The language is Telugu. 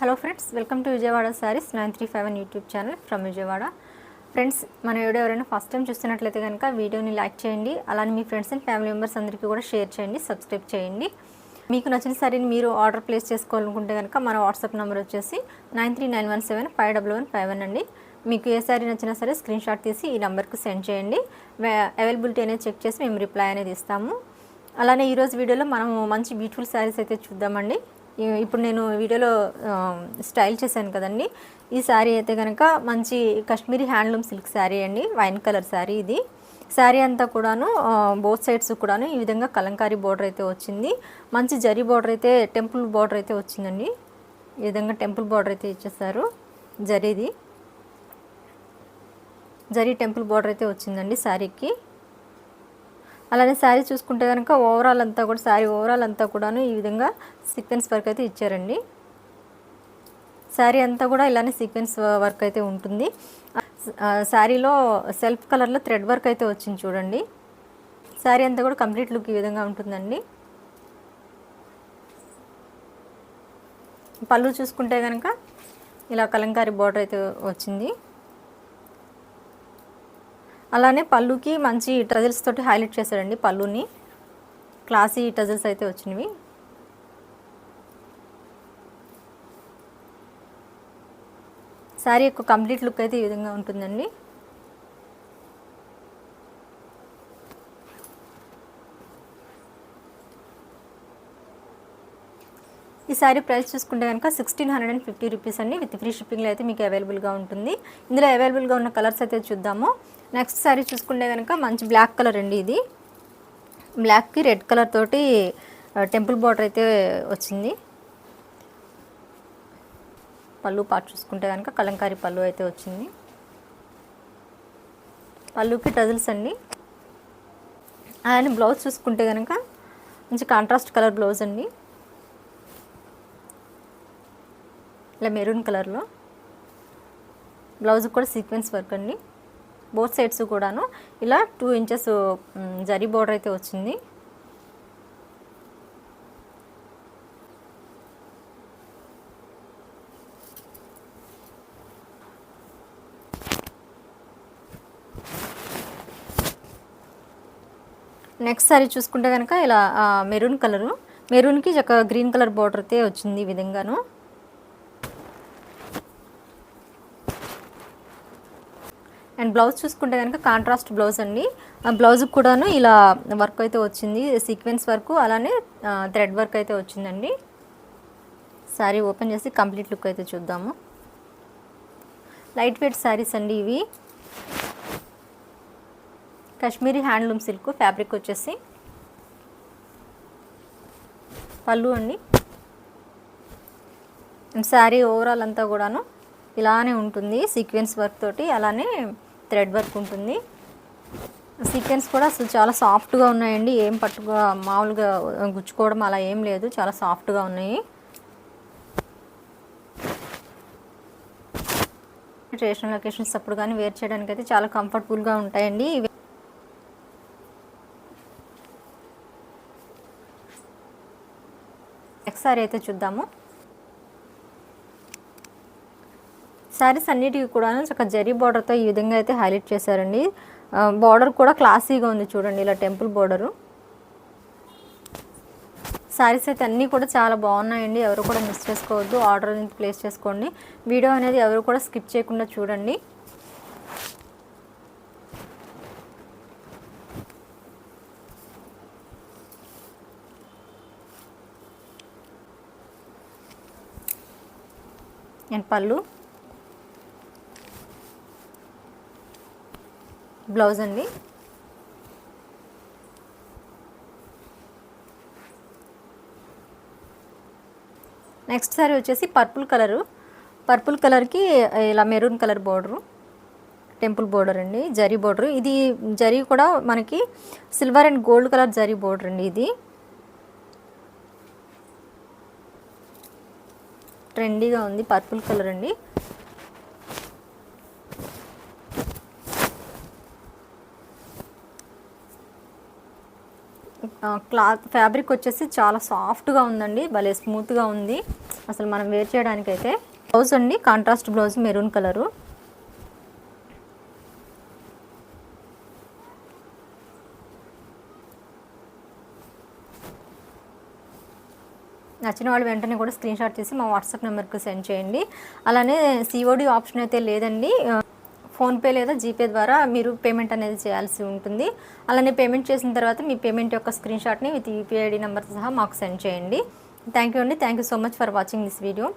Hello friends, welcome to Vijayawada saris 9351 YouTube channel from Vijayawada. Friends, మన వీడియో ఎవరైనా ఫస్ట్ టైం చూస్తున్నట్లయితే కనుక వీడియోని లైక్ చేయండి. అలానే మీ ఫ్రెండ్స్ అండ్ ఫ్యామిలీ మెంబర్స్ అందరికీ కూడా షేర్ చేయండి, సబ్స్క్రైబ్ చేయండి. మీకు నచ్చిన సారీని మీరు ఆర్డర్ ప్లేస్ చేసుకోవాలనుకుంటే కనుక మన వాట్సాప్ నెంబర్ వచ్చేసి 9391751151 అండి. మీకు ఏ సారీ నచ్చినా సరే స్క్రీన్ షాట్ తీసి ఈ నెంబర్కి సెండ్ చేయండి. అవైలబిలిటీ అనేది చెక్ చేసి మేము రిప్లై అనేది ఇస్తాము. అలానే ఈరోజు వీడియోలో మనము మంచి బ్యూటిఫుల్ సారీస్ అయితే చూద్దామండి. ఇప్పుడు నేను వీడియోలో స్టైల్ చేశాను కదండి, ఈ శారీ అయితే కనుక మంచి కాశ్మీరీ హ్యాండ్లూమ్ సిల్క్ శారీ అండి. వైన్ కలర్ శారీ ఇది. శారీ అంతా కూడాను బోత్ సైడ్స్ కూడాను ఈ విధంగా కలంకారీ బోర్డర్ అయితే వచ్చింది. మంచి జరీ బోర్డర్ అయితే, టెంపుల్ బోర్డర్ అయితే వచ్చిందండి. ఈ విధంగా టెంపుల్ బోర్డర్ అయితే ఇచ్చేస్తారు. జరీ టెంపుల్ బోర్డర్ అయితే వచ్చిందండి శారీకి. అలానే శారీ చూసుకుంటే కనుక ఓవరాల్ అంతా కూడాను ఈ విధంగా సీక్వెన్స్ వర్క్ అయితే ఇచ్చారండి. శారీ అంతా కూడా ఇలానే సీక్వెన్స్ వర్క్ అయితే ఉంటుంది. శారీలో సెల్ఫ్ కలర్లో థ్రెడ్ వర్క్ అయితే వచ్చింది చూడండి. శారీ అంతా కూడా కంప్లీట్ లుక్ ఈ విధంగా ఉంటుందండి. పళ్ళు చూసుకుంటే కనుక ఇలా కలంకారీ బోర్డర్ అయితే వచ్చింది. అలానే పళ్ళుకి మంచి టజల్స్ తోటి హైలైట్ చేశారండి. పళ్ళుని క్లాసీ టజల్స్ అయితే వచ్చినవి. శారీ యొక్క కంప్లీట్ లుక్ అయితే ఈ విధంగా ఉంటుందండి. ఈ శారీ ప్రైస్ చూసుకుంటే కనుక 1650 రూపీస్ అండి. విత్ ఫ్రీ షిప్పింగ్లో అయితే మీకు అవైలబుల్గా ఉంటుంది. ఇందులో అవైలబుల్గా ఉన్న కలర్స్ అయితే చూద్దాము. నెక్స్ట్ శారీ చూసుకుంటే కనుక మంచి బ్లాక్ కలర్ అండి. ఇది బ్లాక్కి రెడ్ కలర్ తోటి టెంపుల్ బార్డర్ అయితే వచ్చింది. పళ్ళు పార్ట్ చూసుకుంటే కనుక కలంకారీ పళ్ళు అయితే వచ్చింది. పళ్ళుకి టజల్స్ అండి. అలానే బ్లౌజ్ చూసుకుంటే కనుక మంచి కాంట్రాస్ట్ కలర్ బ్లౌజ్ అండి. ఇలా మెరూన్ కలర్లో బ్లౌజ్ కూడా సీక్వెన్స్ వర్క్ అండి. బోత్ సైడ్స్ కూడాను ఇలా 2 ఇంచెస్ జరీ బోర్డర్ అయితే వచ్చింది. నెక్స్ట్ సారీ చూసుకుంటే కనుక ఇలా మెరూన్ కలరు, మెరూన్కి ఒక గ్రీన్ కలర్ బోర్డర్ అయితే వచ్చింది ఈ విధంగాను. అండ్ బ్లౌజ్ చూసుకుంటే కనుక కాంట్రాస్ట్ బ్లౌజ్ అండి. ఆ బ్లౌజ్ కూడాను ఇలా వర్క్ అయితే వచ్చింది, సీక్వెన్స్ వర్క్, అలానే థ్రెడ్ వర్క్ అయితే వచ్చిందండి. శారీ ఓపెన్ చేసి కంప్లీట్ లుక్ అయితే చూద్దాము. లైట్ వెయిట్ శారీస్ అండి ఇవి. కాశ్మీరీ హ్యాండ్లూమ్ సిల్క్ ఫ్యాబ్రిక్ వచ్చేసి. పళ్ళు అండి. అండ్ శారీ ఓవరాల్ అంతా కూడాను ఇలానే ఉంటుంది సీక్వెన్స్ వర్క్ తోటి, అలానే థ్రెడ్ వర్క్ ఉంటుంది. సీక్వెన్స్ కూడా అసలు చాలా సాఫ్ట్గా ఉన్నాయండి. ఏం పట్టుగా మామూలుగా గుచ్చుకోవడం అలా ఏం లేదు, చాలా సాఫ్ట్గా ఉన్నాయి. ట్రెడిషనల్ అకేషన్స్ అప్పుడు కానీ వేర్ చేయడానికి అయితే చాలా కంఫర్టబుల్గా ఉంటాయండి. నెక్స్ట్ సారీ అయితే చూద్దాము. శారీస్ అన్నిటికీ కూడా ఒక జరీ బార్డర్తో ఈ విధంగా అయితే హైలైట్ చేశారండి. బార్డర్ కూడా క్లాసీగా ఉంది చూడండి, ఇలా టెంపుల్ బార్డరు. శారీస్ అయితే అన్నీ కూడా చాలా బాగున్నాయండి. ఎవరు కూడా మిస్ చేసుకోవద్దు, ఆర్డర్ అనేది ప్లేస్ చేసుకోండి. వీడియో అనేది ఎవరు కూడా స్కిప్ చేయకుండా చూడండి. అండ్ పళ్ళు, బ్లౌజ్ అండి. నెక్స్ట్ సారీ వచ్చేసి పర్పుల్ కలర్కి ఇలా maroon colour border, temple border అండి, జరీ బోర్డరు. ఇది జరీ కూడా మనకి silver and gold colour zari border అండి. ఇది ట్రెండీగా ఉంది, పర్పుల్ కలర్ అండి. క్లాత్ ఫ్యాబ్రిక్ వచ్చేసి చాలా సాఫ్ట్గా ఉందండి, భలే స్మూత్గా ఉంది అసలు మనం వేర్ చేయడానికైతే. బ్లౌజ్ అండి, కాంట్రాస్ట్ బ్లౌజ్ మెరూన్ కలరు. నచ్చిన వాళ్ళు వెంటనే కూడా స్క్రీన్ షాట్ తీసి మా వాట్సాప్ నెంబర్కి సెండ్ చేయండి. అలానే సిఓడి ఆప్షన్ అయితే లేదండి, ఫోన్పే లేదా జీపే ద్వారా మీరు పేమెంట్ అనేది చేయాల్సి ఉంటుంది. అలానే పేమెంట్ చేసిన తర్వాత మీ పేమెంట్ యొక్క స్క్రీన్ షాట్ని విత్ యూపీఐ ఐడి నెంబర్తో సహా మాకు సెండ్ చేయండి. థ్యాంక్ యూ అండి. Thank you so much for watching this video.